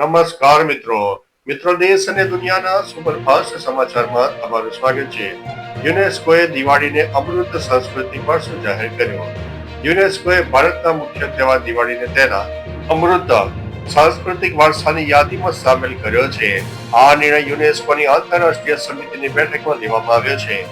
નમસ્કાર મિત્રો દેશ અને દુનિયાના સુપરફાસ્ટ સમાચારમાં તમારું સ્વાગત છે. યુનેસ્કોએ દિવાળીને અમૃત સાંસ્કૃતિક વારસો જાહેર કર્યો. યુનેસ્કોએ ભારતના મુખ્ય તહેવાર દિવાળીને તેના અમૃત સાંસ્કૃતિક વારસાની યાદીમાં સામેલ કર્યો છે. આ નિર્ણય યુનેસ્કોની આંતરરાષ્ટ્રીય સમિતિની બેઠકમાં લેવામાં આવ્યો છે.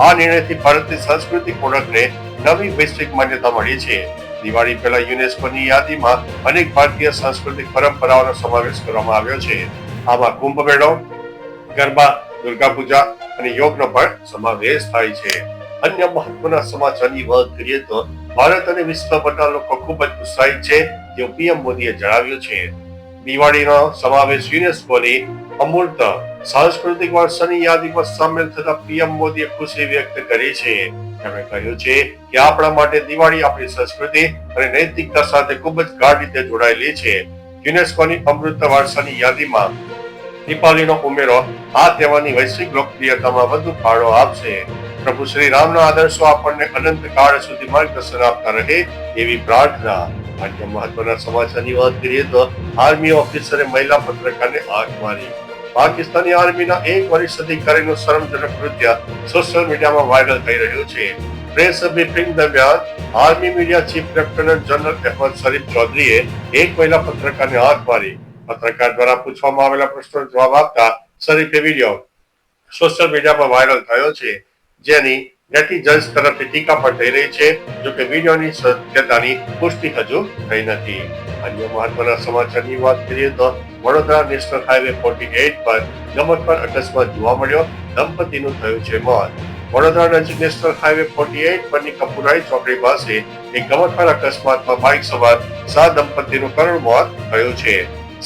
આ નિર્ણયથી ભારતની સાંસ્કૃતિક ઓળખને નવી વૈશ્વિક માન્યતા મળી છે. દિવાળી પહેલા યુનેસ્કોની યાદીમાં અનેક ભારતીય સાંસ્કૃતિક પરંપરાઓનો સમાવેશ કરવામાં આવ્યો છે. આમાં કુંભ મેળો, ગરબા, દુર્ગા પૂજા અને યોગનો પણ સમાવેશ થાય છે. અન્ય મહત્વના સમાચારની વાત કરીએ તો ભારત અને વિશ્વભરના લોકો ખૂબ જ ઉત્સાહિત છે તેવું પીએમ મોદીએ જણાવ્યું છે. દિવાળીનો સમાવેશ યુનેસ્કોની અમૂર્ત સાંસ્કૃતિક વારસાની યાદીમાં સામેલ થતા પીએમ મોદીએ ખુશી વ્યક્ત કરી છે. તેમણે કહ્યું છે કે આપણા માટે દિવાળી આપણી સંસ્કૃતિ અને નૈતિકતા સાથે ખૂબ જ ગાઢ રીતે જોડાયેલી છે. યુનેસ્કોની અમૃત વારસાની યાદીમાં દીપાવલીનો ઉમેરો આ તહેવારની વૈશ્વિક લોકપ્રિયતામાં વધુ ફાળો આપશે. પ્રભુ શ્રી રામના આદર્શો આપણને અનંત કાળ સુધી માર્ગદર્શન આપતા રહે એવી પ્રાર્થના. અન્ય મહત્વના સમાચારની વાત કરીએ તો આર્મી ઓફિસરે મહિલા પત્રકારને આંખ મારી. પાકિસ્તાની આર્મીના એક વરિષ્ઠ અધિકારીનું શરમજનક કૃત્ય સોશિયલ મીડિયામાં વાયરલ થઈ રહ્યું છે. પ્રેસ બ્રીફિંગ દરમિયાન army media chief lieutenant general Ahmed Sharif ચૌધરીએ એક મહિલા પત્રકારને આંખ મારી. પત્રકાર દ્વારા પૂછવામાં આવેલા પ્રશ્નોનો જવાબ આપતા શરીફે વિડીયો સોશિયલ મીડિયામાં વાયરલ થયો છે, જેની નેટિઝન્સ તરફથી ટીકા પણ થઈ રહી છે. જોકે વિડીયોની સત્યતાની પુષ્ટિ હજુ થઈ નથી. અન્ય મહત્વના સમાચારની વાત કરીએ તો વડોદરા નેશનલ હાઈવે 48 પર ગમતવાર અકસ્માત જોવા મળ્યો. દંપતીનું થયું છે મોત. વડોદરા નજીક નેશનલ હાઈવે 48 પરની કપુરાઈ ચોકડી પાસે એક ગમતવાર અકસ્માતમાં બાઇક સવાર 7 દંપતીનું કરુણ મોત થયું છે.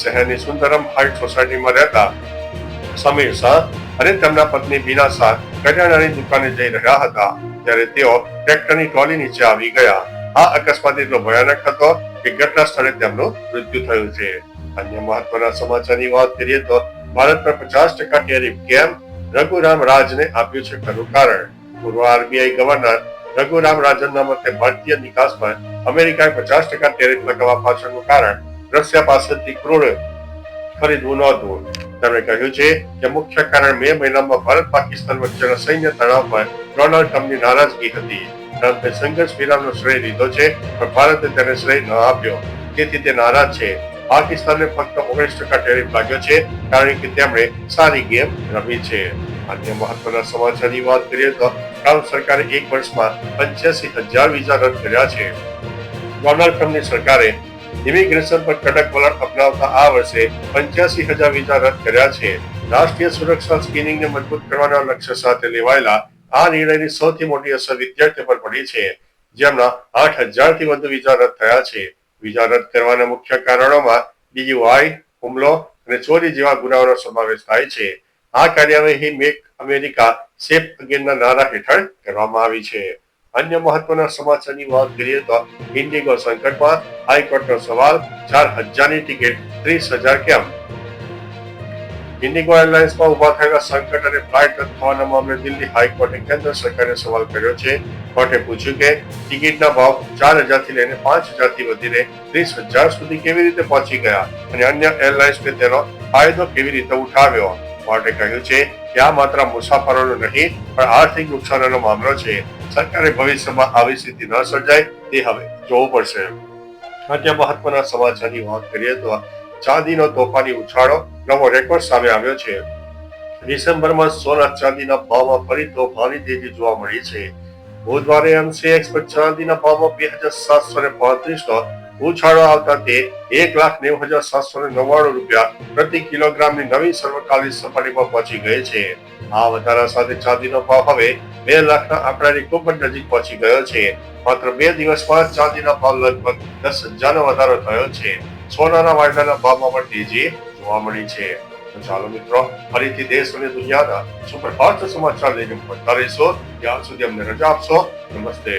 શહેરની સુંદરમ હાઇટ સોસાયટીમાં રહેતા સમીર શાહ અને તેમના પત્ની બીના શાહ કરિયાણાની દુકાને જઈ રહ્યા હતા ત્યારે તેઓ ટ્રેક્ટરની ટ્રોલી નીચે આવી ગયા. આ અકસ્માત એટલો ભયાનક હતો કે ઘટના સ્થળે તેમનું મૃત્યુ થયું છે. અન્ય મહત્વના સમાચારની વાત કરીએ તો ભારત પર 50% ટેરિફ કેમ? રઘુરામ રાજને આપ્યું છે ખરું કારણ. પૂર્વ આરબીઆઈ ગવર્નર રઘુરામ રાજનના મતે ભારતીય નિકાસ પર અમેરિકાએ 50% ટેરિફ લગાવવા પાછળનું કારણ રશિયા પાસેથી ક્રૂડ ખરીદવું નહોતું. તેમણે કહ્યું છે કે મુખ્ય કારણ મે મહિનામાં ભારત પાકિસ્તાન વચ્ચેના સૈન્ય તણાવ પર ડોનાલ્ડ ટ્રમ્પની નારાજગી હતી. ટ્રમ્પે સંઘર્ષ વિરામનો શ્રેય લીધો છે પણ ભારતે તેને શ્રેય ન આપ્યો, તેથી તે નારાજ છે. પાકિસ્તાનને ફક્ત 19% ટેરિફ લાગ્યો છે કારણ કે તેમણે સારી ગેમ રમી છે. અન્ય મહત્વના સમાચારની વાત કરીએ તો ટ્રમ્પ સરકારે એક વર્ષમાં 85,000 વિઝા રદ કર્યા છે. ડોનાલ્ડ ટ્રમ્પની સરકારે ઇમિગ્રેશન પર કડક વલણ અપનાવતા આ વર્ષે 85,000 વિઝા રદ કર્યા છે. રાષ્ટ્રીય સુરક્ષા સ્ક્રીનિંગને મજબૂત કરવાના લક્ષ્ય સાથે લેવાયેલા આ નિર્ણયની સૌથી મોટી અસર વિદ્યાર્થીઓ પર પડી છે, જેમના 8,000 થી વધુ વિઝા રદ થયા છે. વિઝા રદ કરવાના મુખ્ય કારણોમાં DUI, હુમલો અને ચોરી જેવા ગુનાઓનો સમાવેશ થાય છે. આ કાર્યવાહી મેક અમેરિકા સેફ અગેનના નારા હેઠળ કરવામાં આવી છે. અન્ય મહત્વના સમાચારની વાત કરીએ તો ઇન્ડિગો સંકટમાં, હાઈકોર્ટનો સવાલ, 4,000ની ટિકિટ 30,000 કેમ? ઇન્ડિગો એરલાઇન્સમાં ઉભા થયેલા સંકટ અને ફ્લાઇટ રદ થવાના મામલે દિલ્હી હાઈકોર્ટે કેન્દ્ર સરકારને સવાલ કર્યો છે. કોર્ટે પૂછ્યું કે ટિકિટના ભાવ 4,000 થી લઈને 5,000 થી વધીને 30,000 સુધી કેવી રીતે પહોંચી ગયા અને અન્ય એરલાઇન્સને તેનો ફાયદો કેવી રીતે ઉઠાવ્યો. કોર્ટે કહ્યું છે કે આ માત્ર મુસાફરોનો નહીં પણ આર્થિક નુકસાનનો મામલો છે. સરકારે ભવિષ્યમાં આવી સ્થિતિ ન સર્જાય તે હવે જોવું પડશે. અન્ય મહત્વના સમાચારની વાત કરીએ તો ચાંદીનો તોફાની ઉછાળો, નવો રેકોર્ડ સામે આવ્યો છે. ડિસેમ્બરમાં સોના ચાંદીના ભાવમાં ફરી તોફાની તેજી જોવા મળી છે. બુધવારે MCX પર ચાંદીના ભાવમાં 2,735નો ઉછાળો આવતા તે 1,90,799 રૂપિયા પ્રતિ કિલોગ્રામની નવી સર્વકાલીન સપાટી પર પહોંચી ગઈ છે. આ વધારા સાથે ચાંદીનો ભાવ હવે 2 લાખના આંકડાની ખૂબ જ નજીક પહોંચી ગયો છે. માત્ર 2 દિવસમાં ચાંદીના ભાવ લગભગ 10,000નો વધારો થયો છે. સોનાના વાયદાના ભાવમાં પણ તેજી જોવા મળી છે. તો ચાલો મિત્રો, ફરીથી દેશ અને દુનિયાના સુપરફાસ્ટ સમાચાર લઈને મળતા રહીશું. ત્યાં સુધી અમને રજા આપશો. નમસ્તે.